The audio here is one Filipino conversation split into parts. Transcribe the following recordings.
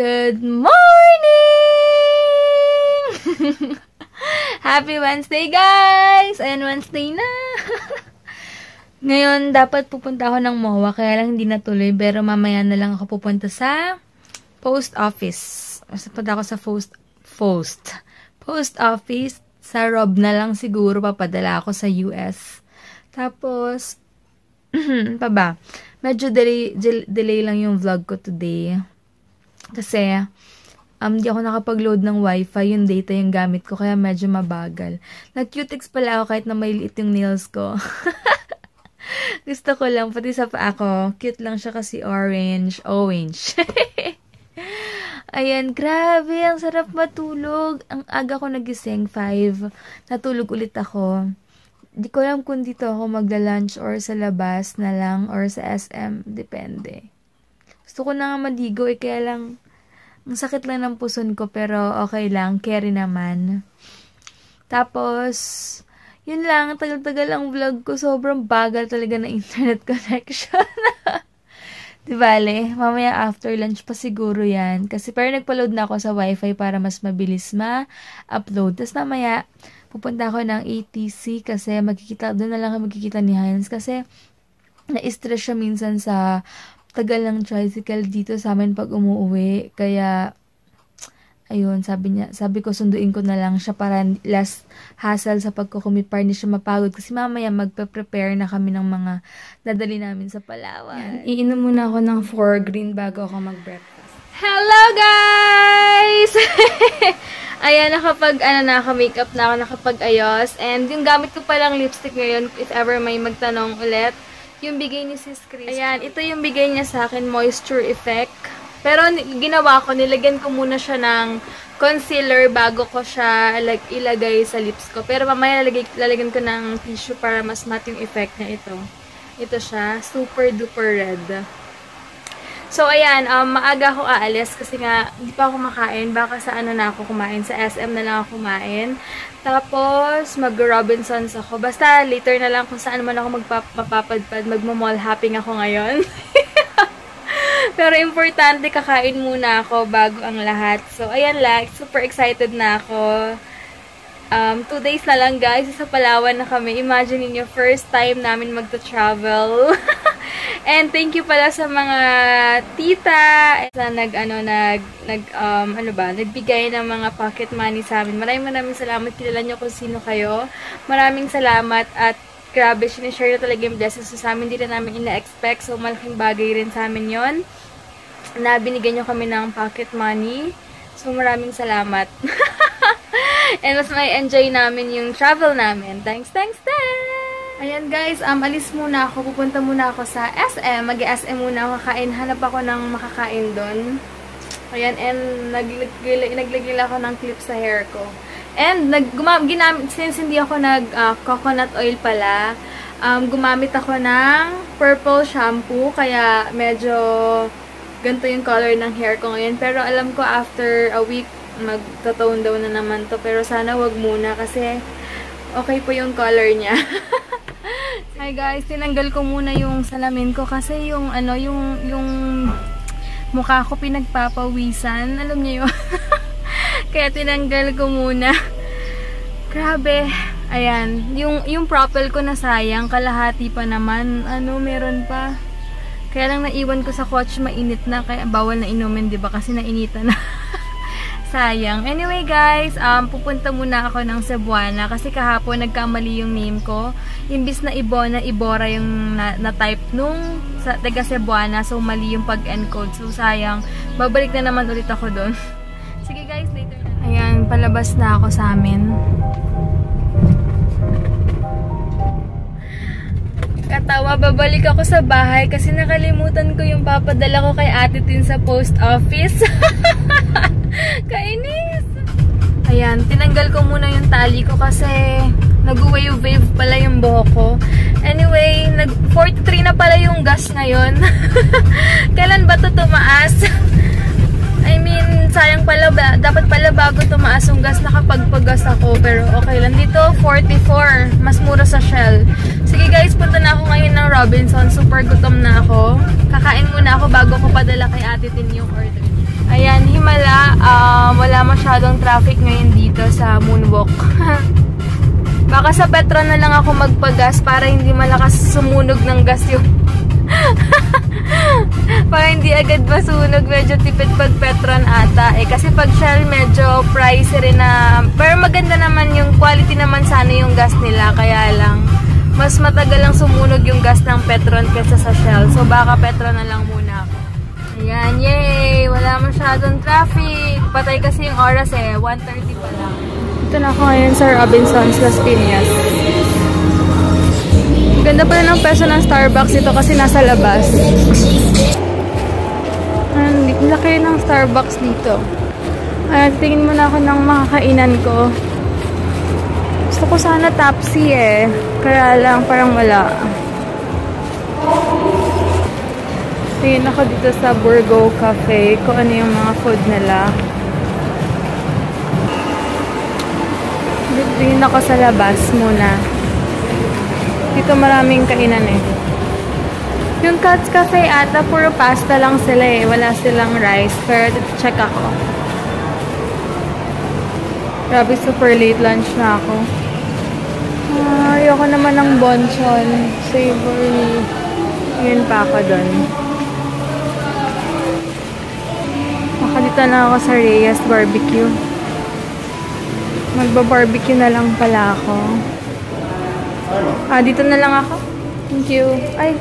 Good morning! Happy Wednesday, guys! Ayan, Wednesday na! Ngayon, dapat pupunta ako ng MOA, kaya lang hindi natuloy, pero mamaya na lang ako pupunta sa post office. Punta ako sa post office. Sa Rob na lang siguro papadala ako sa US. Tapos, pa ba? Medyo delay lang yung vlog ko today. Kasi, di ako nakapag-load ng wifi. Yung data yung gamit ko, kaya medyo mabagal. Nag-cutex pala ako kahit na may liit yung nails ko. Gusto ko lang, pati sa paa ko. Cute lang siya kasi orange. Ayan, grabe. Ang sarap matulog. Ang aga ko nagising, 5. Natulog ulit ako. Di ko alam kung dito ako magla-lunch or sa labas na lang or sa SM. Depende. Gusto ko na nga maligo kaya lang ang sakit lang ng puson ko pero okay lang. Carry naman. Tapos, yun lang. Tagal-tagal ang vlog ko. Sobrang bagal talaga ng internet connection. Di bale, mamaya after lunch pa siguro yan. Kasi pero nagpa-load na ako sa wifi para mas mabilis ma-upload. Tapos mamaya, pupunta ako ng ATC kasi doon na lang magkikita ni Hines. Kasi na-stress siya minsan sa tagal ng tricycle dito sa amin pag umuwi. Kaya, ayun, sabi ko sunduin ko na lang siya para less hassle sa pagkukumit para hindi siya mapagod. Kasi mamaya magpe-prepare na kami ng mga dadali namin sa Palawan. Iinom muna ako ng 4 green bago ako mag-breakfast. Hello guys! Ayan, nakapag-makeup na ako, nakapag-ayos. And yung gamit ko palang lipstick ngayon, if ever may magtanong ulit, yung bigay ni Sis Chris. Ayan, ito yung bigay niya sa akin, Moisture Effect. Pero ginawa ko, nilagyan ko muna siya ng concealer bago ko siya ilagay sa lips ko. Pero mamaya lalagyan ko ng tissue para mas matte yung effect niya ito. Ito siya, super duper red. So ayan, maaga ako aalis kasi nga hindi pa ako makain. Baka sa na ako kumain, sa SM na lang ako kumain. Tapos mag-Robinsons ako. Basta later na lang kung saan man ako magpapadpad, magmo-mall hopping ako ngayon. Pero importante, kakain muna ako bago ang lahat. So, ayan lang. Super excited na ako. 2 days na lang, guys. Sa Palawan na kami. Imagine niyo, first time namin magta-travel. And thank you pala sa mga tita na nagbigay ng mga pocket money sa amin. Maraming salamat. Kilala niyo kung sino kayo. Maraming salamat at grabe, sinishare na talaga yung blessings sa amin. Hindi na namin ina-expect. So, malaking bagay rin sa amin yon na binigyan nyo kami ng pocket money. So, maraming salamat. And mas may enjoy namin yung travel namin. Thanks! Ayan guys, alis muna ako. Pupunta muna ako sa SM. Mag-SM muna ako kakain. Hanap ako ng makakain doon. Ayan, and naglagay ako ng clip sa hair ko. And, since hindi ako coconut oil pala, gumamit ako ng purple shampoo, kaya medyo ganito yung color ng hair ko ngayon. Pero alam ko after a week, magta-tone down na naman to. Pero sana wag muna kasi okay po yung color niya. Hi guys, tinanggal ko muna yung salamin ko kasi yung mukha ko pinagpapawisan. Alam niyo yun? Kaya tinanggal ko muna. Grabe. Ayan. Yung propel ko nasayang. Kalahati pa naman. Meron pa. Kaya lang naiwan ko sa coach. Mainit na. Kaya bawal na inumin, diba? Kasi nainitan na. Sayang. Anyway, guys. Pupunta muna ako ng Cebuana. Kasi kahapon nagkamali yung name ko. Imbis na Ibora yung na-type nung taga Cebuana. So, mali yung pag-encode. So, sayang. Babalik na naman ulit ako doon. Sige guys, later na. Ayan, palabas na ako sa amin. Katawa, babalik ako sa bahay kasi nakalimutan ko yung papadala ko kay Ate Tin sa post office. Kainis! Ayan, tinanggal ko muna yung tali ko kasi nag-wave pala yung buhok ko. Anyway, 43 na pala yung gas ngayon. Kailan ba ito tumaas? I mean, sayang pala, dapat pala bago tumaas yung gas, nakapagpagas ako, pero okay lang. Dito, 44, mas mura sa Shell. Sige guys, punta na ako ngayon ng Robinson, super gutom na ako. Kakain muna ako bago ko padala kay Ate Tin yung order. Ayan, himala. Wala masyadong traffic ngayon dito sa Moonwalk. Baka sa Petron na lang ako magpagas para hindi malakas sumunog ng gas yung para hindi agad masunog. Medyo tipid pag Petron ata. Kasi pag Shell medyo pricey rin na. Pero maganda naman yung quality naman sana yung gas nila. Kaya lang, mas matagal lang sumunog yung gas ng Petron kaysa sa Shell. So baka Petron na lang muna ako. Ayan, yay! Wala masyadong traffic. Patay kasi yung oras 1:30 pa lang. Ito na ako ngayon sa Robinsons, Las Piñas. Ganda pala ng peso ng Starbucks dito kasi nasa labas. Ang laki ng Starbucks dito. Ayan, tingin muna ako ng makakainan ko. Gusto ko sana Tapsi kaya lang parang wala. Tingin ako dito sa Burgo Cafe kung ano yung mga food nila. Tingin ako sa labas muna. Dito maraming kainan Yung Cats Cafe ata, puro pasta lang sila wala silang rice. Pero check ako. Grabe, super late lunch na ako. Ayoko naman ng bonchon. Savory. Yun pa ako dun. Dito na ako sa Reyes Barbecue. Magba-barbecue na lang pala ako. Dito na lang ako. Thank you. Ay.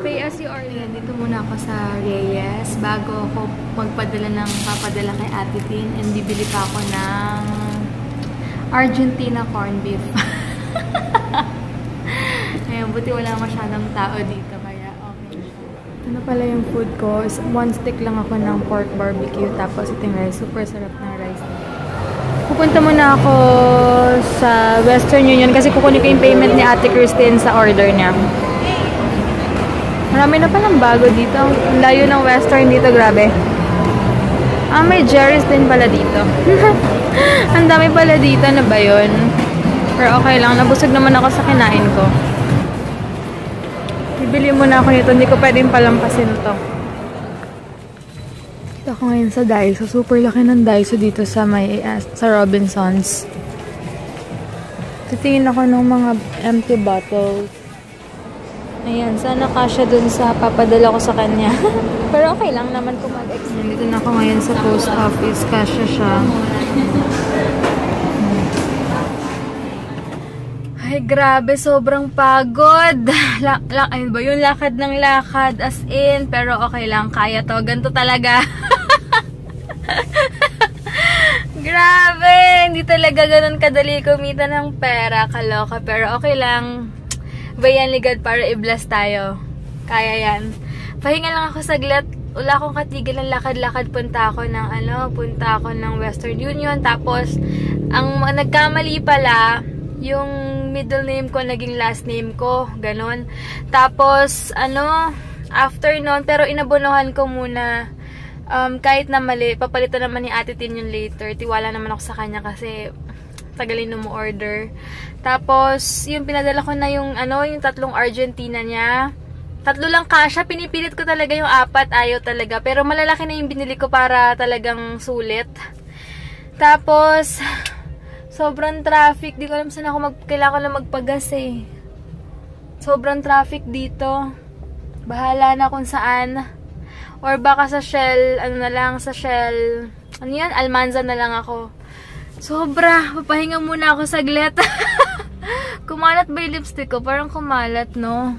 Pay as you order. Dito muna ako sa Reyes bago ako papadala kay Ate Tin, and bibili pa ako ng Argentina corn beef. Ngayon, buti wala masyadong tao dito. Ano pala yung food ko? One stick lang ako ng pork barbecue. Tapos ito yung rice. Super sarap ng rice. Pupunta muna ako sa Western Union kasi kukunin ko yung payment ni Ate Christine sa order niya. Marami na palang bago dito. Ang layo ng Western dito. Grabe. May Jerry's din pala dito. Ang dami pala dito. Ano ba yun? Pero okay lang. Nabusog naman ako sa kinain ko. Bibili muna ako nito. Hindi ko pwedeng palampasin to. Dito ako ngayon sa Daiso. Super laki ng Daiso dito sa sa Robinsons. Titingin ako ng mga empty bottles. Ayan. Sana kasya dun sa papadala ko sa kanya. Pero okay lang naman kung mag-extend. Dito na ako ngayon sa post office. Kasya siya. Ay, grabe, sobrang pagod. Ano ba yun? Lakad ng lakad, as in. Pero okay lang, kaya to. Ganito talaga. Grabe, hindi talaga ganun kadali kumita ng pera. Kaloka, pero okay lang. Bayan ligad para i-bless tayo. Kaya yan. Pahinga lang ako saglit. Wala akong katigil ng lakad-lakad. Punta ako ng Western Union. Tapos, ang nagkamali pala, yung middle name ko naging last name ko, ganon. Tapos after nun, pero inabonohan ko muna, kahit na mali, papalitan naman ni Ate Tin yung later. Tiwala naman ako sa kanya kasi tagalin mo order. Tapos yung pinadala ko na yung yung 3 Argentina niya. 3 lang kasha, pinipilit ko talaga yung 4, ayaw talaga. Pero malalaki na yung binili ko para talagang sulit. Tapos sobrang traffic. Di ko alam saan ako kailangan ko lang magpagas Sobrang traffic dito. Bahala na kung saan. Or baka sa Shell, sa Shell, Almanza na lang ako. Sobra. Papahinga muna ako saglit. Kumalat ba yung lipstick ko? Parang kumalat, no?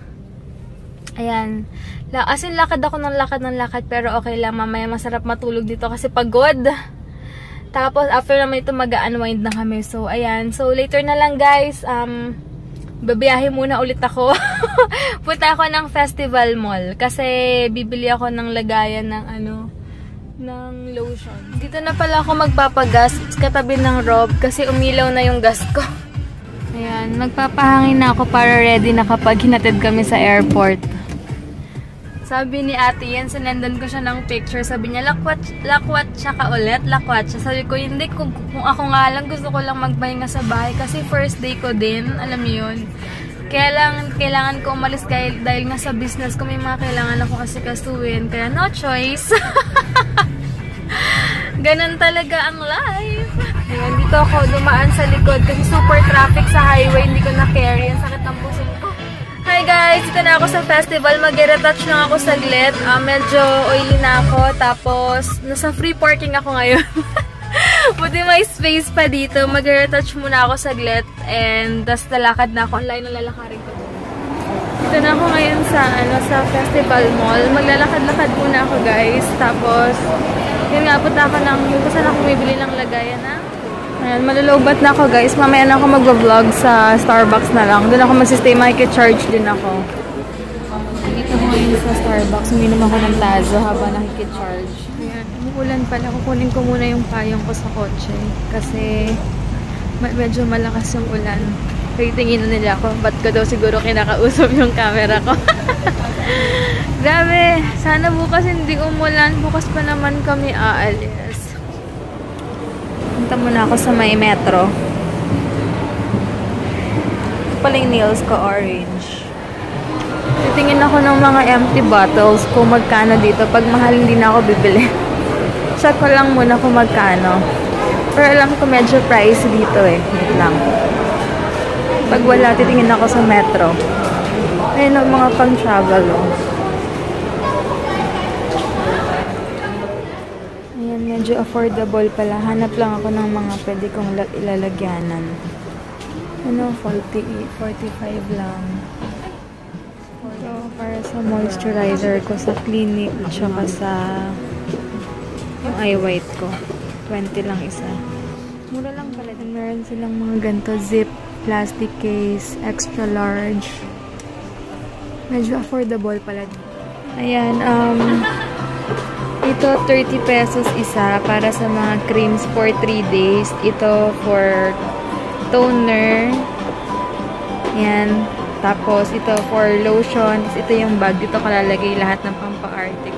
Ayan. As in, lakad ako ng lakad. Pero okay lang. Mamaya masarap matulog dito kasi pagod. Tapos, after naman ito, mag-unwind na kami. So, ayan. So, later na lang, guys. Babiyahe muna ulit ako. Punta ako ng Festival Mall. Kasi, bibili ako ng lagayan ng, ng lotion. Dito na pala ako magpapagas. Katabi ng Rob. Kasi umilaw na yung gas ko. Ayan. Magpapahangin na ako para ready na kapag hinatid kami sa airport. Sabi ni Ate Yan, sinendan ko siya ng picture. Sabi niya, lakwat siya ka ulit. Lakwat siya. Sabi ko, hindi. Kung ako nga lang, gusto ko lang magpahinga sa bahay. Kasi first day ko din. Alam niyo yun. Kailangan ko umalis dahil nga sa business ko may mga kailangan ako kasi kasuin. Kaya no choice. Ganun talaga ang life. Ayan, dito ako dumaan sa likod kasi super traffic sa highway. Hindi ko na-carry. Ang sakit ng puso ko. Hi guys! Dito na ako sa festival. Mag-retouch lang ako saglit. Medyo oily na ako. Tapos, nasa free parking ako ngayon. Buti may space pa dito. Mag-retouch muna ako saglit. And, tas lalakad na ako. Online na lalakarin ko. Dito na ako ngayon sa festival mall. Maglalakad-lakad muna ako guys. Tapos, yun nga, punta ako saan ako bumibili ng lagayan na. Ayan, malulubat na ako guys. Mamaya na ako mag-vlog sa Starbucks na lang. Doon ako magsistay, makikicharge din ako. Dito ako ngayon sa Starbucks. Uminom ako ng tazo habang nakikicharge. Ayan, umuulan pala. Kukunin ko muna yung payong ko sa kotse. Kasi medyo malakas yung ulan. Tingin na nila ako. Ba't ko daw siguro kinakausap yung camera ko. Grabe. Sana bukas hindi umulan. Bukas pa naman kami aalis. Punta muna ako sa may metro. Ito pala yung nails ko, orange. Titingin ako ng mga empty bottles kung magkano dito. Pag mahal, hindi na ako bibili. Check ko lang muna kung magkano. Pero alam ko medyo pricey dito eh. Wait lang. Pag wala, titingin ako sa metro. Ayun ang mga pang-travel oh. Ayan, medyo affordable pala. Hanap lang ako ng mga pwede kong ilalagyanan. Ano, 48, 45 lang. So, para sa moisturizer ko sa Clinique, tsaka sa yung eye white ko. 20 lang isa. Mura lang pala. Meron silang mga ganito, zip, plastic case, extra large. Medyo affordable pala. Ayan, ito 30 pesos isa para sa mga creams for 3 days. Ito for toner. Ayan. Tapos ito for lotions. Ito yung bag. Dito ko lalagay lahat ng pampa-arte.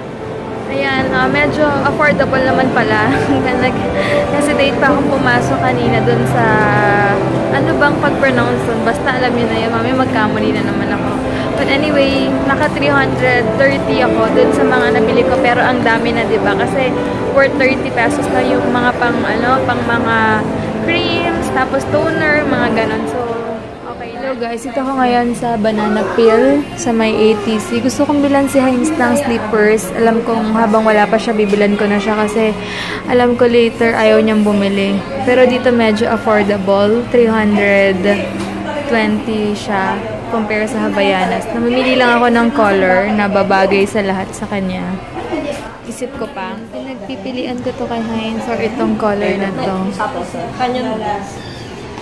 Ayan, medyo affordable naman pala. Nag-hesitate pa akong pumasok kanina dun sa ano bang pag-pronounce dun. Basta alam nyo na yun, mami magkamali na naman ako. But anyway, naka 330 ako dun sa mga nabili ko. Pero ang dami na, diba? Kasi worth 30 pesos na yung mga pang mga creams, tapos toner, mga ganon. So, okay. Hello guys, ito ko ngayon sa Banana Peel sa may ATC. Gusto kong bilan si Heinz ng slippers. Alam kong habang wala pa siya, bibilan ko na siya kasi alam ko later ayaw niyang bumili. Pero dito medyo affordable. 320 siya compare sa Havaianas. Namimili lang ako ng color na babagay sa lahat sa kanya. Isip ko pa, pinagpipilian ko to kay Heinz or itong color na to.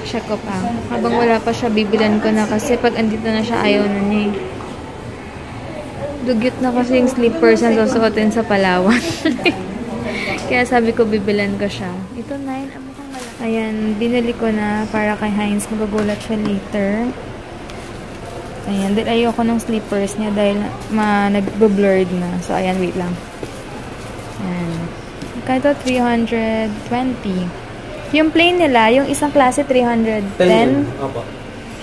Check ko pa. Habang wala pa siya, bibilan ko na kasi pag andito na siya, ayaw na niya. Dugyot na kasi yung slippers na susuotin sa Palawan. Kaya sabi ko, bibilan ko siya. Ito 9, ang mukhang malaki. Ayan, binili ko na para kay Heinz. Magugulat siya later. Ayan, dahil ayoko ng slippers niya dahil nag-blurred na. So, ayan, wait lang. Ayan. Kaya 320. Yung plain nila, yung isang klase 310. Opo.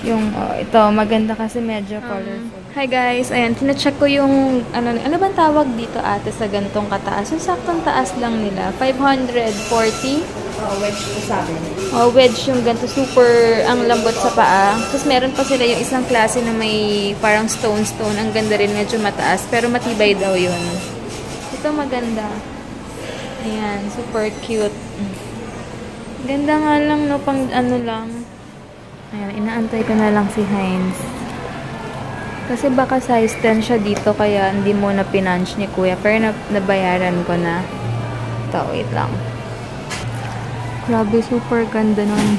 Yung, ito, maganda kasi medyo colorful. Hi guys, ayan, tinacheck ko yung, ano bang tawag dito ate sa gantong kataas? Yung saktong taas lang nila, 540. Wedge po sa amin. Wedge yung ganito, super, ang lambot sa paa. Tapos meron pa sila yung isang klase na may parang stone. Ang ganda rin, medyo mataas. Pero matibay daw yun. Ito maganda. Ayan, super cute. Ganda nga lang, no? Pang ano lang. Ayan, inaantay ko na lang si Heinz. Kasi baka size 10 siya dito, kaya hindi mo na pinunch ni Kuya. Pero nabayaran ko na. Ito, wait lang. Grabe, super ganda nun.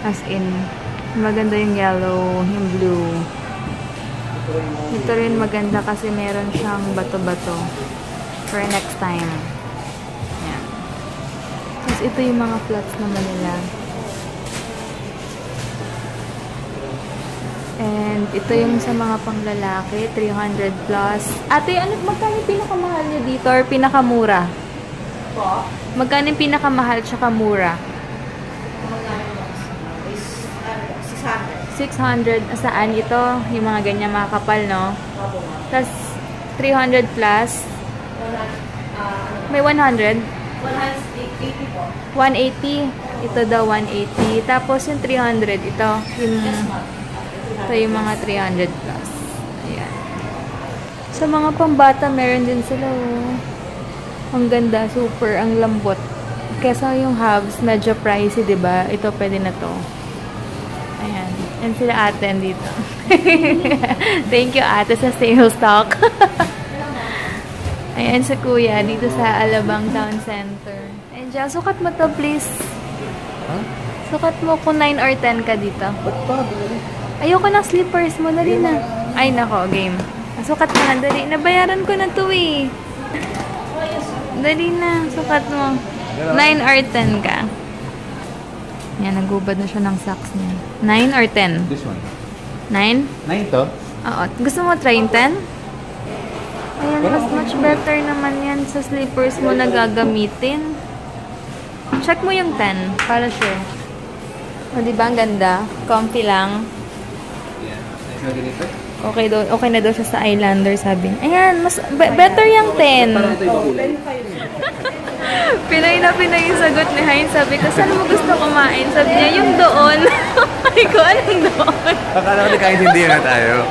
As in, maganda yung yellow, yung blue. Ito rin maganda kasi meron siyang bato-bato. For next time. Ayan. Tapos ito yung mga flats naman nila. And ito yung sa mga panglalaki, 300 plus. Ate, ano, magkano yung pinakamahal nyo dito or pinakamura? Po? Magkano yung pinakamahal tsaka mura? 600. 600, saan ito? Yung mga ganyan, mga kapal, no? Tapos, 300 plus. May 100? 180 po. 180. Ito daw, 180. Tapos, yung 300, ito. Ito yung mga 300 plus. Ayan. Sa mga pambata, meron din sila, oh. Ang ganda, super, ang lambot. Kesa yung halves, medyo pricey, diba? Ito, pwede na to. Ayan. And sila ate dito. Thank you, ate, sa sales stock. Ayan, sa kuya, dito sa Alabang Town Center. Ayan, Jia, sukat mo to, please. Huh? Sukat mo kung 9 or 10 ka dito. Ba't pa? Ayoko ng slippers mo, dali na. Ay, nako, game. Sukat mo na, dali. Nabayaran ko na to, eh. Dali na, sukat mo. 9 or 10 ka. Yan, nagubad na siya ng socks niya. 9 or 10? This one. 9? 9 to? Oo. Gusto mo try yung 10? Ayan, mas much better naman yan sa slippers mo na gagamitin. Check mo yung 10, para sure. O, diba? Ang ganda. Comfy lang. Yeah. Okay na daw siya sa Islander, sabi niya. Ayan, mas better yung 10. Pinoy na Pinoy yung sagot ni Hines. Sabi ko, saan mo gusto kumain? Sabi niya, yung doon. Ay ko, anong doon? Akala ko kahit hindi na tayo.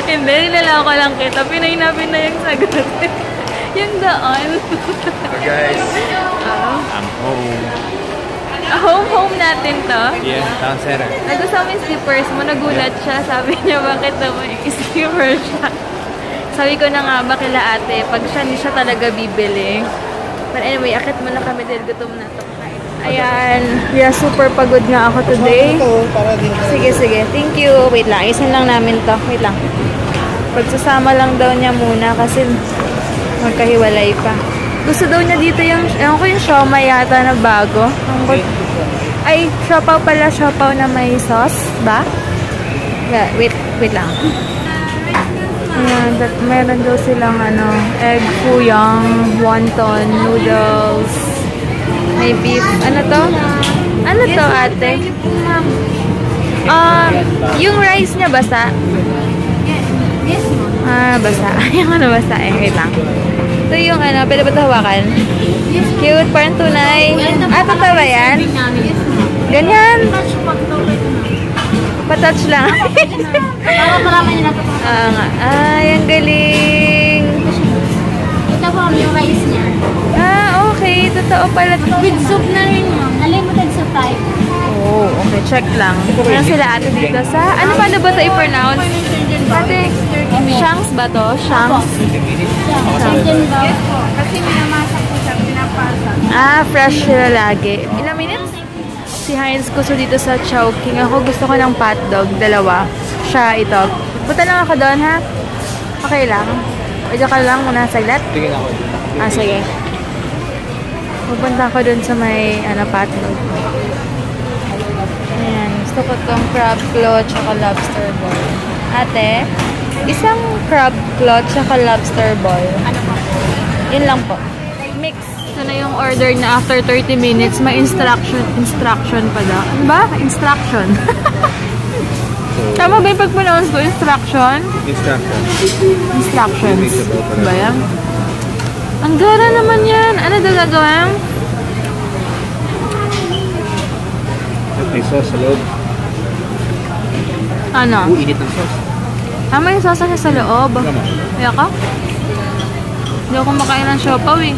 Hindi, nilala ko lang kita. Pinoy na Pinoy yung sagot. Yung doon. So guys, I'm home. Home natin to. Yeah, Town Center. Nagustuhan mo yung slippers mo, nagulat siya. Sabi niya, bakit naman yung slipper siya? Sabi ko na nga ba kila ate, pag siya, hindi siya talaga bibili. But anyway, akit muna kami dahil gutom na to. Ayan. Yeah, super pagod nga ako today. Sige. Thank you. Wait lang. Isin lang namin to. Wait lang. Pagsasama lang daw niya muna kasi magkahiwalay pa. Gusto daw niya dito yung, ewan ko yung siomai yata na bago. Ay, siopaw pala. Siopaw na may sauce ba? Yeah, wait lang. Ayan, meron daw silang egg fuyang, wonton, noodles, may beef. Ano to? Ano to, ate? Yung rice niya basa? Yes, ma'am. Basa. Yung basa eh. Wait lang. Ito yung pwede ba ito hawakan? Cute, parang tunay. Totoo ba yan? Ganyan. Pa-touch lang. Para marami nila ito. Ay, ang galing. Ito po yung rice niya. Okay. Totoo pala. With soup na rin, ma'am. Unlimited soup type. Oh, okay. Check lang. Meron sila ate dito sa... Ano ba ba ito i-pronounce? Ate, Shanks ba to? Shanks? Surgeon daw po. Kasi minamasak po siya, pinapasa. Fresh sila lagi. Ilang minutes? Si Heinz gusto dito sa Chowking. Ako gusto ko ng hotdog. Dalawa. Siya ito. Punta lang ako doon, ha? Okay lang. Pwede ka lang muna saglit? Tingin ako. Sige. Pupunta ako doon sa may hotdog. Ayan. Gusto ko tong crab claw tsaka lobster ball. Ate, isang crab claw tsaka lobster ball. Ano po? Yun lang po. Mix. Ito na yung order na after 30 minutes. May instruction pa daw. Ano ba? Instruction. Tama ba yung pag-pronounce ko? Instruction? Instructions. Ba yan? Ang gara naman yan. Ano daw gagawin? May sauce sa loob. Ano? Init ng sauce. May sauce niya sa loob. Kaya ka? Hindi ako makain ng siopaw eh.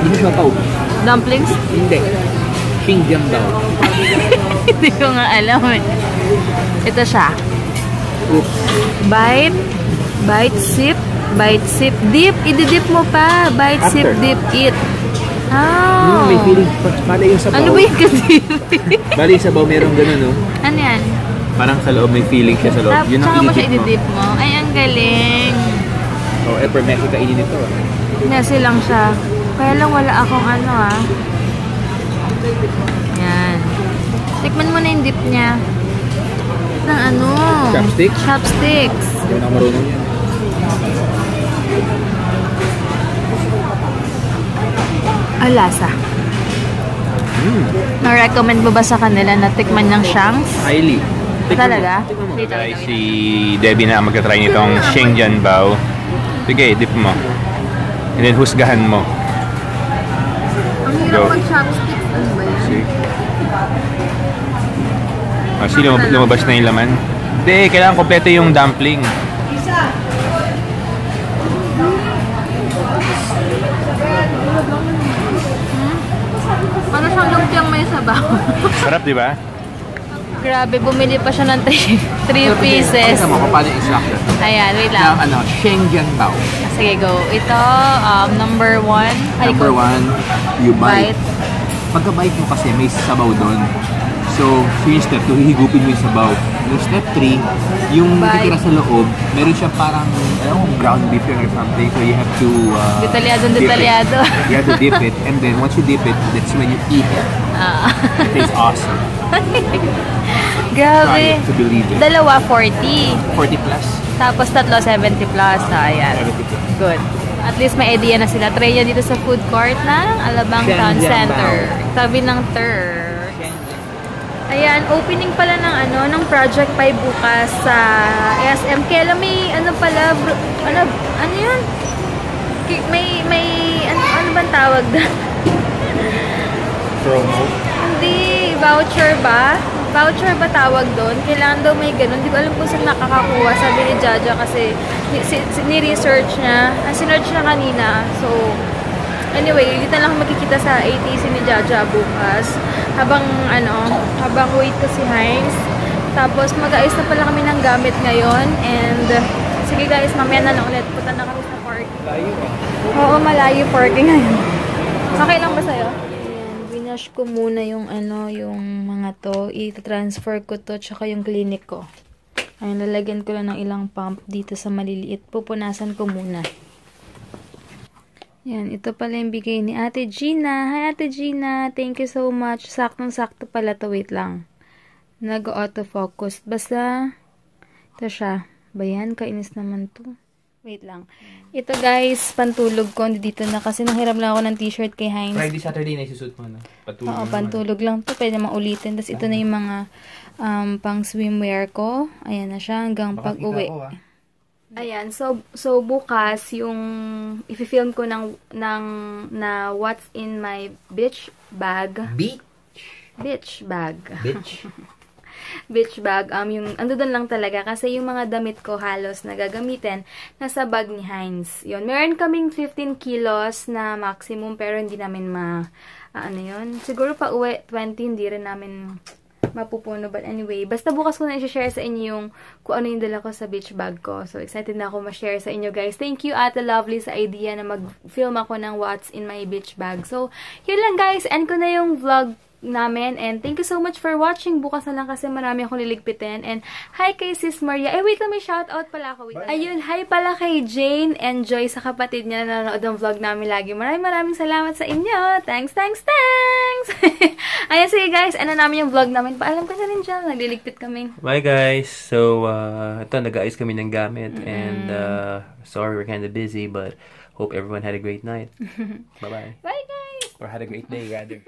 Hindi siya pao. Dumplings? Hindi. Xinjiang daw. Hindi ko nga alam eh. Ito siya. Oops. Bite, sip, dip. Ididip mo pa. Bite, sip, After. dip, eat. May feeling. Bali yung sabaw. Ano ba yung kadip? Bali yung sabaw, meron gano'n, no? Ano yan? Parang sa loob, may feeling siya sa loob. Yun ang Tsaka mo siya inidip mo. ididip mo. Ay, ang galing. Per Messi kainin ito. Nasi lang siya. Kaya lang wala akong Yan. Tikman mo na yung dip niya. Ng Chopsticks? Chopsticks. Hindi na marunong yan. Lasa. Na-recommend mo ba sa kanila na tikman ng Shanks? Highly. Talaga? Tignan mo. Guys, si Debbie na magta-try nitong Shengjian Bao. Sige, dip mo. And then husgahan mo. Ang Go. hirap mag-chopsticks. Ano ba yan? See? Sino lumabas na yung laman? Hindi, kailangan kompleto yung dumpling. Para siyang lumpiang may sabaw. Sarap, di ba? Grabe, bumili pa siya ng 3 pieces. Pakita mo kung paano i-slack ito. Ayan, wait Now, lang. Shengjian Bao. Sige, go. Ito, number 1. Number 1, you bite. Pagka-bite mo kasi may sabaw doon. So yung step 2, hihigupin mo yung sabaw. Yung step 3, yung Bite. natitira sa loob, meron siya parang, ground beef yun or something. So you have to dip Detalyado. it. You have to dip it. And then once you dip it, that's when you eat it. It tastes awesome. Try Grabe. it to believe it. Dalawa, 40. 40 plus. Tapos tatlo, 70 plus. Ayan. 70 plus. Good. At least may idea na sila. Try niya dito sa food court ng Alabang Town Shenzhen Center. Tabi ng Ter. Ayan, opening pala ng ng Project 5 bukas sa SM. Kailan may pala, ano yun? May, ano bang tawag na? Promo. Hindi, voucher ba? Voucher ba tawag doon? Kailangan daw may ganun. Hindi ko alam kung saan nakakakuha. Sabi ni Jaja kasi ni-research niya. Sinearch niya kanina. So, anyway, dito lang makikita sa ATC ni Jaja bukas. Habang wait ko si Heinz. Tapos, mag-ayos na pala kami ng gamit ngayon. And, sige guys, mamaya na lang ulit. Punta na kami sa parking. Layo ba? Oo, malayo parking ngayon. Okay lang ba sa'yo? Ayan, binash ko muna yung yung mga to. I-transfer ko to, tsaka yung clinic ko. Ayun, lalagyan ko lang ng ilang pump dito sa maliliit. Pupunasan ko muna. Yan, ito pala yung bigay ni Ate Gina. Hi, Ate Gina. Thank you so much. Saktong-sakto pala to. Wait lang. Nag-autofocus. Basta, ito siya. Bayan, kainis naman to. Wait lang. Ito guys, pantulog ko. Dito na kasi nanghiram lang ako ng t-shirt kay Heinz. Friday, Saturday na isusuot mo na. Patulog Oo, naman. pantulog lang to. Pwede maulitin. Tapos ito na yung mga pang swimwear ko. Ayan na siya hanggang Baka pag-uwi. kita ko, ah. Ayan, so bukas yung i-film ko na what's in my beach bag. Beach bag. Bitch. Beach bag. Yung ando doon lang talaga kasi yung mga damit ko halos na gagamitin nasa bag ni Heinz. Yun, meron kaming 15 kilos na maximum pero hindi namin yun. Siguro pa uwi 20 hindi rin namin mapupuno. But anyway, basta bukas ko na i-share sa inyo yung kung ano yung dala ko sa beach bag ko. So, excited na ako ma-share sa inyo, guys. Thank you, Ate Lovely, sa idea na mag-film ako ng what's in my beach bag. So, yun lang, guys. End ko na yung vlog namin. And thank you so much for watching. Bukas na lang kasi marami akong liligpitin. And hi kay Sis Maria. Wait lang, may shoutout pala ako. Wait. Ayun, hi pala kay Jane and Joy sa kapatid niya na nanonood ng vlog namin lagi. Maraming salamat sa inyo. Thanks! Ayan, sige guys. Ano namin yung vlog namin. Paalam ko na rin dyan. Nagliligpit kami. Bye guys. So, ito, nag-ayos kami ng gamit. And, sorry we're kind of busy, but hope everyone had a great night. Bye-bye. Bye guys! Or had a great day, rather.